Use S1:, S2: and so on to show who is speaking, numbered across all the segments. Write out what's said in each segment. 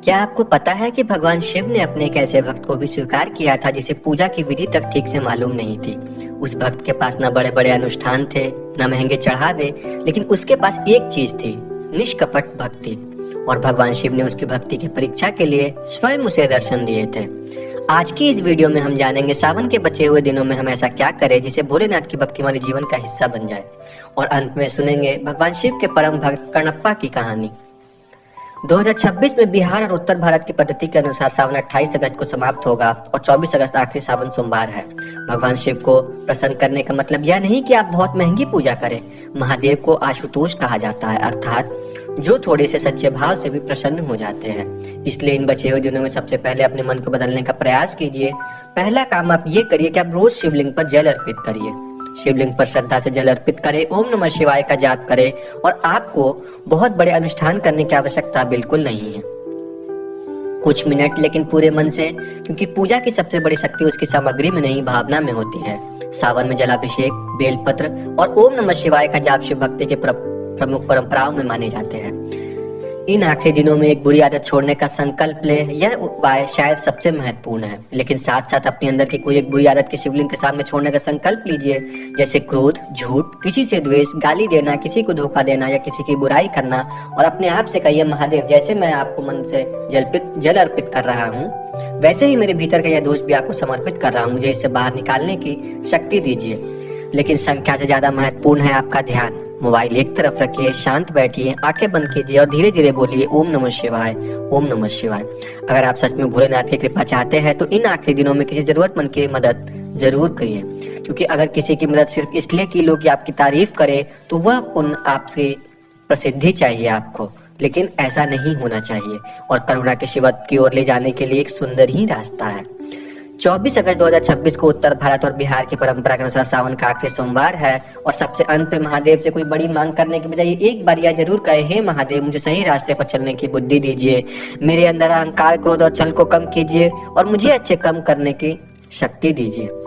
S1: क्या आपको पता है कि भगवान शिव ने अपने एक ऐसे भक्त को भी स्वीकार किया था जिसे पूजा की विधि तक ठीक से मालूम नहीं थी। उस भक्त के पास न बड़े बड़े अनुष्ठान थे, न महंगे चढ़ावे, लेकिन उसके पास एक चीज थी, निष्कपट भक्ति। और भगवान शिव ने उसकी भक्ति की परीक्षा के लिए स्वयं उसे दर्शन दिए थे। आज की इस वीडियो में हम जानेंगे सावन के बचे हुए दिनों में हम ऐसा क्या करें जिसे भोलेनाथ की भक्ति हमारे जीवन का हिस्सा बन जाए। और अंत में सुनेंगे भगवान शिव के परम भक्त कणप्पा की कहानी। 2026 में बिहार और उत्तर भारत की पद्धति के अनुसार सावन 28 अगस्त को समाप्त होगा और 24 अगस्त आखिरी सावन सोमवार है। भगवान शिव को प्रसन्न करने का मतलब यह नहीं कि आप बहुत महंगी पूजा करें। महादेव को आशुतोष कहा जाता है, अर्थात जो थोड़े से सच्चे भाव से भी प्रसन्न हो जाते हैं। इसलिए इन बचे हुए दिनों में सबसे पहले अपने मन को बदलने का प्रयास कीजिए। पहला काम आप ये करिए कि आप रोज शिवलिंग पर जल अर्पित करिए। शिवलिंग पर श्रद्धा से जल अर्पित करें, ओम नमः शिवाय का जाप करें। और आपको बहुत बड़े अनुष्ठान करने की आवश्यकता बिल्कुल नहीं है, कुछ मिनट लेकिन पूरे मन से, क्योंकि पूजा की सबसे बड़ी शक्ति उसकी सामग्री में नहीं भावना में होती है। सावन में जलाभिषेक, बेलपत्र और ओम नमः शिवाय का जाप शिव भक्ति के प्रमुख परंपराओं में माने जाते हैं। इन आखिरी दिनों में एक बुरी आदत छोड़ने का संकल्प ले, यह उपाय शायद सबसे महत्वपूर्ण है। लेकिन साथ साथ अपने अंदर की कोई एक बुरी आदत के शिवलिंग के सामने छोड़ने का संकल्प लीजिए, जैसे क्रोध, झूठ, किसी से द्वेष, गाली देना, किसी को धोखा देना या किसी की बुराई करना। और अपने आप से कहिए, महादेव, जैसे मैं आपको मन से जल अर्पित कर रहा हूँ, वैसे ही मेरे भीतर का यह दोष भी आपको समर्पित कर रहा हूँ। मुझे इससे बाहर निकालने की शक्ति दीजिए। लेकिन संख्या से ज्यादा महत्वपूर्ण है आपका ध्यान। मोबाइल एक तरफ रखिए, शांत बैठिए, आंखें बंद कीजिए और धीरे धीरे बोलिए ओम नमः शिवाय, ओम नमः शिवाय। अगर आप सच में भोलेनाथ की कृपा चाहते हैं तो इन आखिरी दिनों में किसी जरूरतमंद की मदद जरूर करिए, क्योंकि अगर किसी की मदद सिर्फ इसलिए की लोग आपकी तारीफ करे तो वह पुण्य आपसे प्रसिद्धि चाहिए आपको, लेकिन ऐसा नहीं होना चाहिए। और करुणा के शिवत्व की ओर ले जाने के लिए एक सुंदर ही रास्ता है। 24 अगस्त 2026 को उत्तर भारत और बिहार की परंपरा के अनुसार सावन का आखिरी सोमवार है। और सबसे अंत पे महादेव से कोई बड़ी मांग करने की बजाय एक बार यह जरूर कहे, हे महादेव, मुझे सही रास्ते पर चलने की बुद्धि दीजिए, मेरे अंदर अहंकार, क्रोध और छल को कम कीजिए और मुझे अच्छे काम करने की शक्ति दीजिए।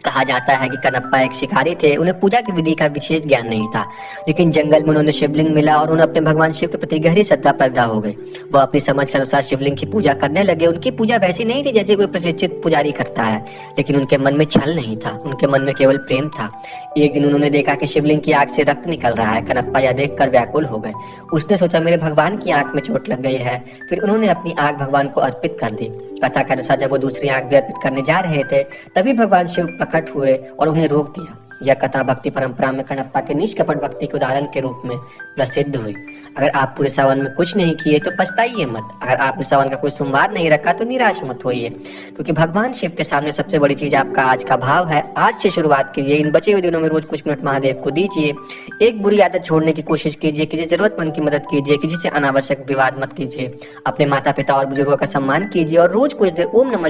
S1: कहा जाता है कि कणप्पा एक शिकारी थे। उन्हें पूजा की विधि का विशेष ज्ञान नहीं था, लेकिन जंगल में उन्होंने शिवलिंग मिला और उन्हें अपने भगवान शिव के प्रति गहरी श्रद्धा पैदा हो गई। वह अपनी समझ के अनुसार शिवलिंग की पूजा करने लगे। उनकी पूजा वैसी नहीं थी जैसे कोई प्रशिक्षित पुजारी करता है, लेकिन उनके मन में छल नहीं था, उनके मन में केवल प्रेम था। एक दिन उन्होंने देखा कि शिवलिंग की आग से रक्त निकल रहा है। कणप्पा यह देखकर व्याकुल हो गए। उसने सोचा, मेरे भगवान की आंख में चोट लग गई है। फिर उन्होंने अपनी आंख भगवान को अर्पित कर दी। कथा के अनुसार जब वो दूसरी आंख भी अर्पित करने जा रहे थे, तभी भगवान शिव प्रकट हुए और उन्हें रोक दिया। यह कथा भक्ति परंपरा में कणप्पा के निष्कपट भक्ति के उदाहरण के रूप में प्रसिद्ध हुई। अगर आप पूरे सावन में कुछ नहीं किए तो पछताइए मत। अगर आपने सावन का कोई सोमवार नहीं रखा तो निराश मत होइए, क्योंकि भगवान शिव के सामने सबसे बड़ी चीज आपका आज का भाव है। आज से शुरुआत कीजिए। इन बचे हुए दिनों में रोज कुछ मिनट महादेव को दीजिए। एक बुरी आदत छोड़ने की कोशिश कीजिए, किसी जरूरतमंद की मदद कीजिए, किसी से अनावश्यक विवाद मत कीजिए, अपने माता पिता और बुजुर्गों का सम्मान कीजिए और रोज कुछ देर ओम नमः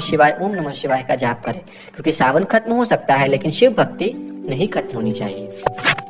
S1: शिवाय का जाप करें, क्योंकि सावन खत्म हो सकता है लेकिन शिव भक्ति नहीं खत्म होनी चाहिए।